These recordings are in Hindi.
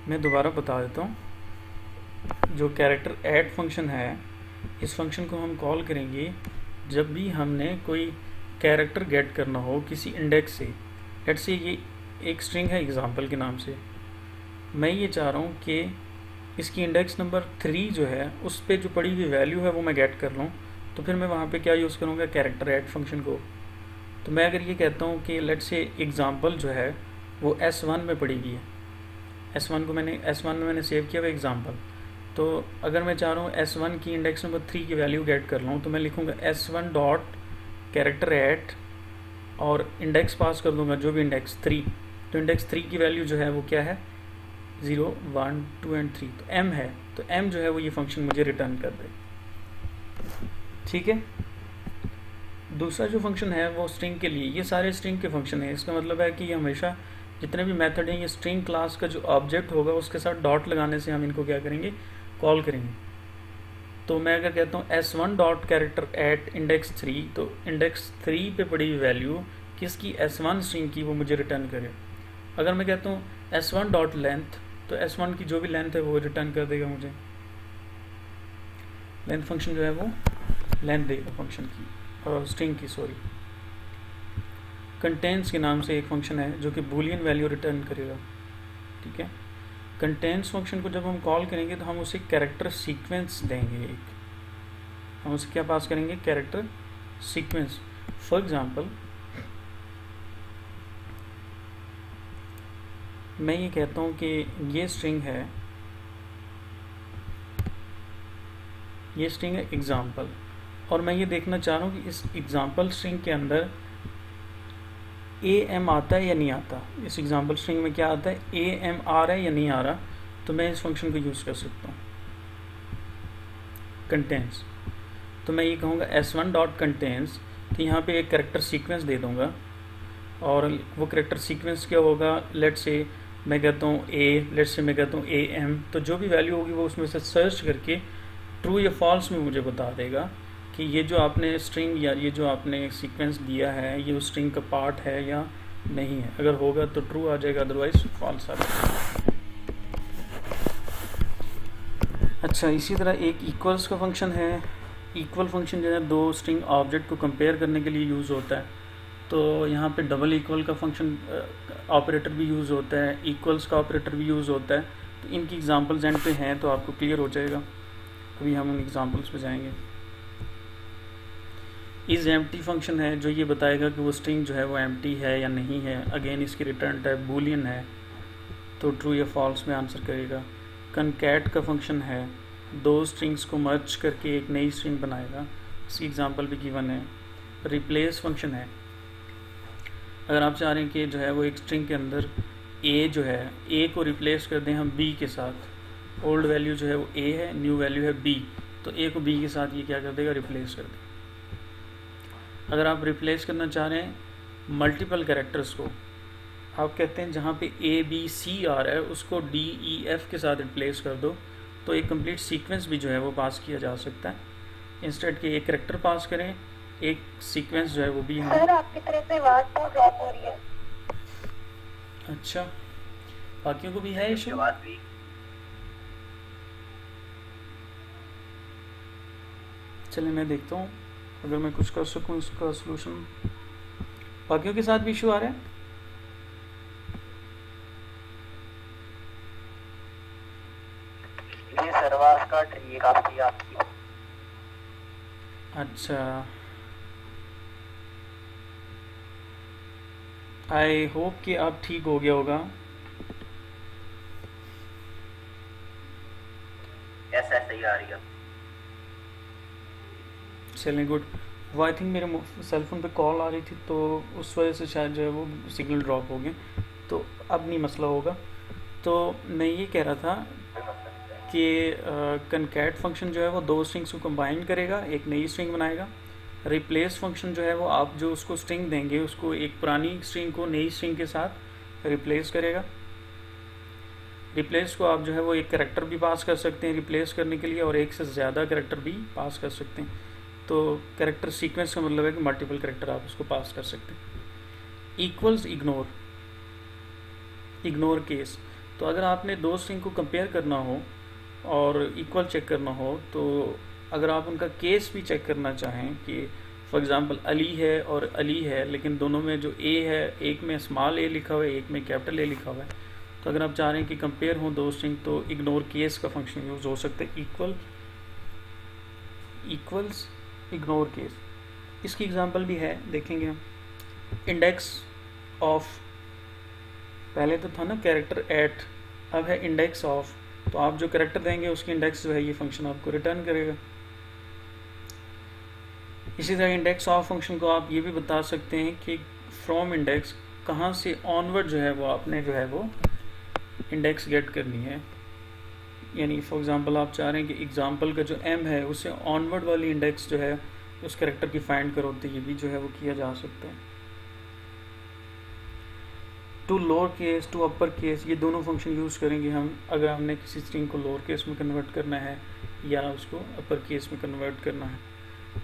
मैं दोबारा बता देता हूँ। जो कैरेक्टर ऐड फंक्शन है, इस फंक्शन को हम कॉल करेंगे जब भी हमने कोई कैरेक्टर गेट करना हो किसी इंडेक्स से। लेट्स से ये एक स्ट्रिंग है एग्जाम्पल के नाम से, मैं ये चाह रहा हूँ कि इसकी इंडेक्स नंबर 3 जो है उस पर जो पड़ी हुई वैल्यू है वो मैं गेट कर लूँ। तो फिर मैं वहाँ पे क्या यूज़ करूँगा, कैरेक्टर ऐड फंक्शन को। तो मैं अगर ये कहता हूँ कि लेट्स से एग्जाम्पल जो है वो S1 में पड़ी हुई है, S1 में मैंने सेव किया हुआ एग्जाम्पल। तो अगर मैं चाह रहा हूँ S1 की इंडेक्स नंबर 3 की वैल्यू गेट कर लूँ, तो मैं लिखूँगा S1 डॉट कैरेक्टर ऐड और इंडेक्स पास कर दूँगा जो भी इंडेक्स 3। तो इंडेक्स 3 की वैल्यू जो है वो क्या है, 0, 1, 2 एंड 3, तो m है। तो m जो है वो ये फंक्शन मुझे रिटर्न कर दे। ठीक है। दूसरा जो फंक्शन है वो स्ट्रिंग के लिए, ये सारे स्ट्रिंग के फंक्शन है। इसका मतलब है कि ये हमेशा जितने भी मेथड हैं ये स्ट्रिंग क्लास का जो ऑब्जेक्ट होगा उसके साथ डॉट लगाने से हम इनको क्या करेंगे, कॉल करेंगे। तो मैं अगर कहता हूँ S1 dot character eight index 3, तो इंडेक्स 3 पे पड़ी हुई वैल्यू किसकी, S1 स्ट्रिंग की, वो मुझे रिटर्न करे। अगर मैं कहता हूँ S1 डॉट लेंथ, तो S1 की जो भी लेंथ है वो रिटर्न कर देगा मुझे। लेंथ फंक्शन जो है वो लेंथ देगा फंक्शन की, और स्ट्रिंग की, सॉरी। कंटेंट्स के नाम से एक फंक्शन है जो कि बूलियन वैल्यू रिटर्न करेगा। ठीक है। कंटेंट्स फंक्शन को जब हम कॉल करेंगे तो हम उसे कैरेक्टर सीक्वेंस देंगे एक। हम उसे क्या पास करेंगे, कैरेक्टर सीक्वेंस। फॉर एग्जांपल मैं ये कहता हूँ कि ये स्ट्रिंग है एग्जाम्पल, और मैं ये देखना चाह रहा हूँ कि इस एग्जाम्पल स्ट्रिंग के अंदर am आता है या नहीं आता। इस एग्जाम्पल स्ट्रिंग में क्या आता है, am आ रहा है या नहीं आ रहा। तो मैं इस फंक्शन को यूज़ कर सकता हूँ, कंटेंट्स। तो मैं ये कहूँगा S1 डॉट कंटेंट्स, तो यहाँ पे एक करेक्टर सीक्वेंस दे दूँगा, और वो करेक्टर सीक्वेंस क्या होगा, लेट्स से मैं कहता हूँ लेट्स से मैं कहता हूँ am, तो जो भी वैल्यू होगी वो उसमें से सर्च करके ट्रू या फॉल्स में मुझे बता देगा कि ये जो आपने स्ट्रिंग या ये जो आपने सीक्वेंस दिया है ये उस स्ट्रिंग का पार्ट है या नहीं है। अगर होगा तो ट्रू आ जाएगा, अदरवाइज फॉल्स आ जाएगा। अच्छा, इसी तरह एक इक्वल्स का फंक्शन है। इक्वल फंक्शन जो है दो स्ट्रिंग ऑब्जेक्ट को कंपेयर करने के लिए यूज़ होता है। तो यहाँ पे डबल इक्वल का फंक्शन ऑपरेटर भी यूज़ होता है, इक्वल्स का ऑपरेटर भी यूज़ होता है। तो इनकी एग्जांपल्स एंड पे हैं तो आपको क्लियर हो जाएगा। अभी हम उन एग्जांपल्स पे जाएंगे। इज़ एम्प्टी फंक्शन है जो ये बताएगा कि वो स्ट्रिंग जो है वो एम्प्टी है या नहीं है। अगेन इसकी रिटर्न टाइप बूलियन है, तो ट्रू या फॉल्स में आंसर करेगा। कनकैट का फंक्शन है, दो स्ट्रिंग्स को मर्ज करके एक नई स्ट्रिंग बनाएगा। इसकी एग्जांपल भी गिवन है। रिप्लेस फंक्शन है, अगर आप चाह रहे हैं कि जो है वो एक स्ट्रिंग के अंदर ए जो है, ए को रिप्लेस कर दें हम बी के साथ। ओल्ड वैल्यू जो है वो ए है, न्यू वैल्यू है बी, तो ए को बी के साथ ये क्या कर देगा, रिप्लेस कर देगा। अगर आप रिप्लेस करना चाह रहे हैं मल्टीपल कैरेक्टर्स को, आप कहते हैं जहाँ पे ए बी सी आ रहा है उसको डी ई एफ के साथ रिप्लेस कर दो, तो एक कंप्लीट सीक्वेंस भी जो है वो पास किया जा सकता है। इंस्टेड के एक कैरेक्टर पास करें, एक सीक्वेंस जो है वो भी हम। सर आपकी तरफ से आवाज तो ड्रॉप हो रही है। अच्छा, बाकियों को भी है इशू? चलिए मैं देखता हूँ अगर मैं कुछ कर सकूँ इसका सलूशन। बाकियों के साथ भी इशू आ रहा है? ये सर आवाज काट रही है काफी आपकी। अच्छा, आई होप कि अब ठीक हो गया होगा। ऐसा सही आ रही है। चलें, गुड। वो आई थिंक मेरे सेलफोन पे कॉल आ रही थी तो उस वजह से शायद जो है वो सिग्नल ड्रॉप हो गए, तो अब नहीं मसला होगा। तो मैं ये कह रहा था कि कनकैट फंक्शन जो है वो दो स्ट्रिंग्स को कंबाइन करेगा, एक नई स्ट्रिंग बनाएगा। रिप्लेस फंक्शन जो है वो आप जो उसको स्ट्रिंग देंगे उसको एक पुरानी स्ट्रिंग को नई स्ट्रिंग के साथ रिप्लेस करेगा। रिप्लेस को आप जो है वो एक कैरेक्टर भी पास कर सकते हैं रिप्लेस करने के लिए, और एक से ज़्यादा कैरेक्टर भी पास कर सकते हैं। तो कैरेक्टर सीक्वेंस का मतलब है कि मल्टीपल कैरेक्टर आप उसको पास कर सकते हैं। इक्वल्स इग्नोर केस, तो अगर आपने दो स्ट्रिंग को कंपेयर करना हो और इक्वल चेक करना हो, तो अगर आप उनका केस भी चेक करना चाहें कि फॉर एग्ज़ाम्पल अली है और अली है, लेकिन दोनों में जो ए है, एक में स्मॉल ए लिखा हुआ है, एक में कैपिटल ए लिखा हुआ है, तो अगर आप चाह रहे हैं कि कंपेयर हो दो स्ट्रिंग, तो इग्नोर केस का फंक्शन यूज़ हो सकता है। इक्वल्स इग्नोर केस, इसकी एग्जांपल भी है, देखेंगे हम। इंडेक्स ऑफ, पहले तो था ना कैरेक्टर एट, अब है इंडेक्स ऑफ। तो आप जो कैरेक्टर देंगे उसकी इंडेक्स जो है ये फंक्शन आपको रिटर्न करेगा। इसी तरह इंडेक्स ऑफ फंक्शन को आप ये भी बता सकते हैं कि फ्रॉम इंडेक्स कहाँ से ऑनवर्ड जो है वो आपने जो है वो इंडेक्स गेट करनी है। यानी फॉर एग्जांपल आप चाह रहे हैं कि एग्जांपल का जो एम है उससे ऑनवर्ड वाली इंडेक्स जो है उस कैरेक्टर की फाइंड करो, तो ये भी जो है वो किया जा सकता है। To lower case, to upper case, ये दोनों फंक्शन यूज़ करेंगे हम अगर हमने किसी स्ट्रिंग को लोअर केस में कन्वर्ट करना है या उसको अपर केस में कन्वर्ट करना है।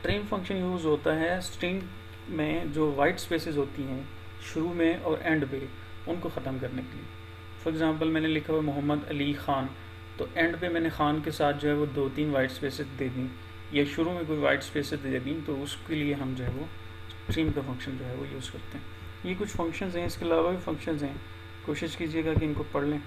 ट्रिम फंक्शन यूज़ होता है स्ट्रिंग में जो वाइट स्पेसेस होती हैं शुरू में और एंड पे, उनको ख़त्म करने के लिए। फॉर एग्ज़ाम्पल मैंने लिखा हुआ मोहम्मद अली ख़ान, तो एंड पे मैंने ख़ान के साथ जो है वो 2-3 वाइट स्पेसेस दे दी, या शुरू में कोई वाइट स्पेसेस दे दी, तो उसके लिए हम जो है वो ट्रिम का फंक्शन जो है वो यूज़ करते हैं। ये कुछ फंक्शंस हैं, इसके अलावा भी फंक्शंस हैं, कोशिश कीजिएगा कि इनको पढ़ लें।